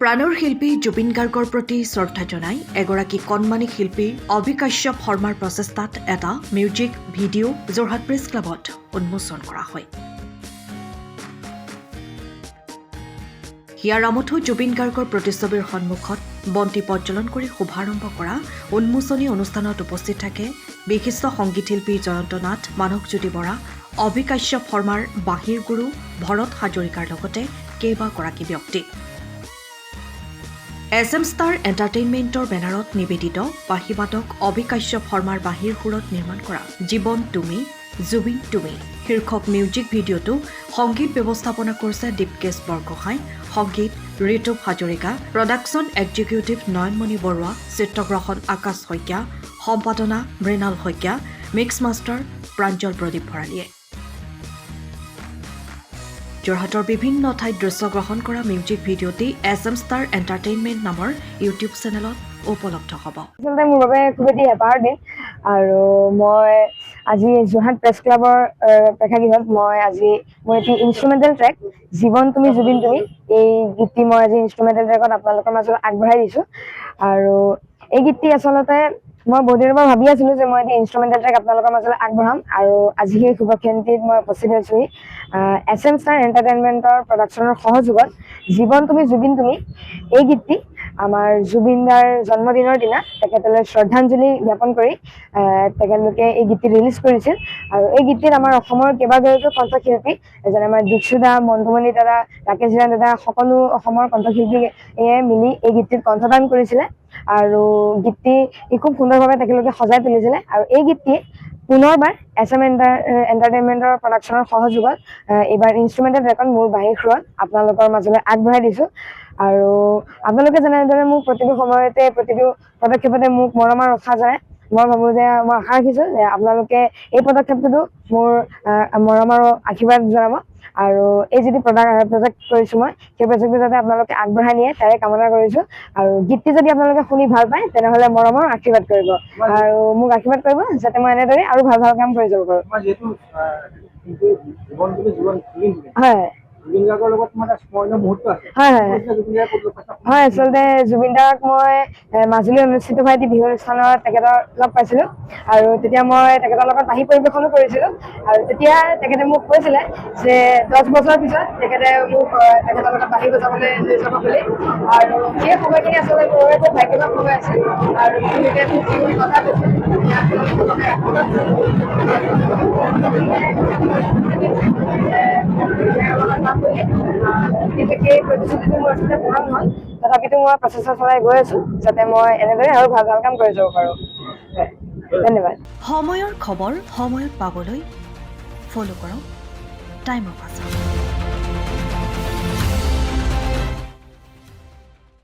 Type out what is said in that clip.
প্ৰাণৰ শিল্পী জুবিন গাৰ্গৰ প্ৰতি শ্ৰদ্ধা জনাই এগৰাকী কণমানি শিল্পী অবিকাশ্যপ শৰ্মাৰ প্ৰচেষ্টাত এটা মিউজিক ভিডিঅ' যোৰহাট প্ৰেছ ক্লাবত উন্মোচন কৰা হয়। হিয়াৰামঠো জুবিন গাৰ্গৰ প্ৰতিচ্ছবিৰ সন্মুখত বন্তি প্ৰজ্বলন কৰি শুভাৰম্ভ কৰা উন্মোচনী অনুষ্ঠানত উপস্থিত থাকে বিশিষ্ট সংগীত শিল্পী জয়ন্ত নাথ, মানসজ্যোতি বৰা, অবিকাশ্যপ শৰ্মাৰ বাঁহীৰ গুৰু ভৰত হাজৰিকাৰ লগতে কেইবাগৰাকী ব্যক্তি। SM ষ্টাৰ এণ্টাৰটেইনমেণ্টৰ বেনাৰত নিবেদিত বাঁহীবাদক অবিকাশ্যপ শৰ্মাৰ বাঁহীৰ সুৰত নিৰ্মাণ কৰা জীৱন তুমি জুবিন তুমি শীৰ্ষক মিউজিক ভিডিঅ'টো সংগীত ব্যৱস্থাপনা কৰিছে দীপকেশ বৰগোহাঁই, সংগীত ঋতুপ হাজৰিকা, প্ৰডাকশ্যন এক্সিকিউটিভ নয়নমণি বৰুৱা, চিত্ৰগ্ৰহণ আকাশ শইকীয়া, সম্পাদনা মৃণাল শইকীয়া, মিক্স মাষ্টাৰ প্ৰাঞ্জল প্ৰদীপ ভৰালীয়ে। যোৰহাটৰ বিভিন্ন ঠাইত দৃশ্যগ্ৰহণ কৰা মিউজিক ভিডিঅ'টি SM ষ্টাৰ এণ্টাৰটেইনমেণ্ট নামৰ ইউটিউব চেনেলত উপলব্ধ হ'ব। আচলতে মোৰ বাবে খুব এটি হেঁপাহৰ দিন আৰু মই আজি যোৰহাট প্ৰেছ ক্লাবৰ প্ৰেক্ষাগৃহত মোৰ এটি ইনষ্ট্ৰুমেণ্টেল ট্ৰেক জীৱন তুমি জুবিন তুমি এই গীতটি মই আজি ইনষ্ট্ৰুমেণ্টেল ট্ৰেকত আপোনালোকৰ মাজত আগবঢ়াই দিছোঁ। আৰু এই গীতটি আচলতে মই বহুত দিনৰ পৰা ভাবি আছিলোঁ যে মই এটি ইনষ্ট্ৰুমেণ্টেল ট্ৰেক আপোনালোকৰ মাজলৈ আগবঢ়াম আৰু আজি সেই শুভক্ষণটিত মই উপস্থিত হৈছোঁ। SM ষ্টাৰ এণ্টাৰটেইনমেণ্টৰ প্ৰডাকশ্যনৰ সহযোগত জীৱন তুমি জুবিন তুমি এই গীতটি আমাৰ জুবিন দাৰ জন্মদিনৰ দিনা তেখেতলৈ শ্ৰদ্ধাঞ্জলি জ্ঞাপন কৰি তেখেতলোকে এই গীতটি ৰিলিজ কৰিছিল। আৰু এই গীতটিত আমাৰ অসমৰ কেইবাগৰাকীও কণ্ঠশিল্পী যেনে আমাৰ দীক্ষু দা, মন্ধুমণি দাদা, ৰাকেশ হিৰাণ দাদা সকলো অসমৰ কণ্ঠশিল্পীয়ে মিলি এই গীতটিত কণ্ঠদান কৰিছিলে আৰু গীতটি খুব সুন্দৰভাৱে তেখেতলোকে সজাই তুলিছিলে। আৰু এই গীতটি পুনৰবাৰ SM এণ্টাৰটেইনমেণ্টৰ প্ৰডাকশ্যনৰ সহযোগত এইবাৰ ইনষ্ট্ৰুমেণ্টেল ট্ৰেকত মোৰ বাঁহীৰ সুৰত আপোনালোকৰ মাজলৈ আগবঢ়াই দিছোঁ। আৰু আপোনালোকে যেনেদৰে মোক প্ৰতিটো সময়তে প্ৰতিটো পদক্ষেপতে মোক মৰমৰ ৰখা যায়, মই ভাবোঁ যে মই আশা ৰাখিছোঁ যে আপোনালোকে এই পদক্ষেপটোতো মোৰ মৰমৰ আশীৰ্বাদ জনাব আৰু এই যিটো প্ৰজেক্ট কৰিছোঁ মই সেই প্ৰজেক্টটো যাতে আপোনালোকে আগবঢ়াই নিয়ে তাৰে কামনা কৰিছোঁ। আৰু গীতটি যদি আপোনালোকে শুনি ভাল পায় তেনেহ'লে মৰমৰ আশীৰ্বাদ কৰিব আৰু মোক আশীৰ্বাদ কৰিব যাতে মই এনেদৰে আৰু ভাল ভাল কাম কৰি যাব পাৰোঁ। হয় হয়, আচলতে জুবিন দাক মই মাজুলী অনুষ্ঠিত হোৱা এটি বিহু অনুষ্ঠানত তেখেতক লগ পাইছিলোঁ আৰু তেতিয়া মই তেখেতৰ লগত বাঁহী পৰিৱেশনো কৰিছিলোঁ। আৰু তেতিয়া তেখেতে মোক কৈছিলে যে 10 বছৰৰ পিছত তেখেতে মোক তেখেতৰ লগত বাঁহী বজাবলৈ লৈ যাব বুলি। আৰু সেই সময়খিনি আচলতে মোৰ বাবে খুব ভাগ্যৱান সময় আছিল আৰু তেওঁলোকে মোক যিখিনি কথা কৈছিল সেই প্ৰতিশ্ৰুতিটো মোৰ আচলতে পূৰণ হ'ল। তথাপিতো মই প্ৰচেষ্টা চলাই গৈ আছোঁ যাতে মই এনেদৰে আৰু ভাল ভাল কাম কৰি যাব পাৰোঁ। ধন্যবাদ। সময়ৰ খবৰ সময়ত পাবলৈ ফ'ল' কৰক টাইম অফ আছাম।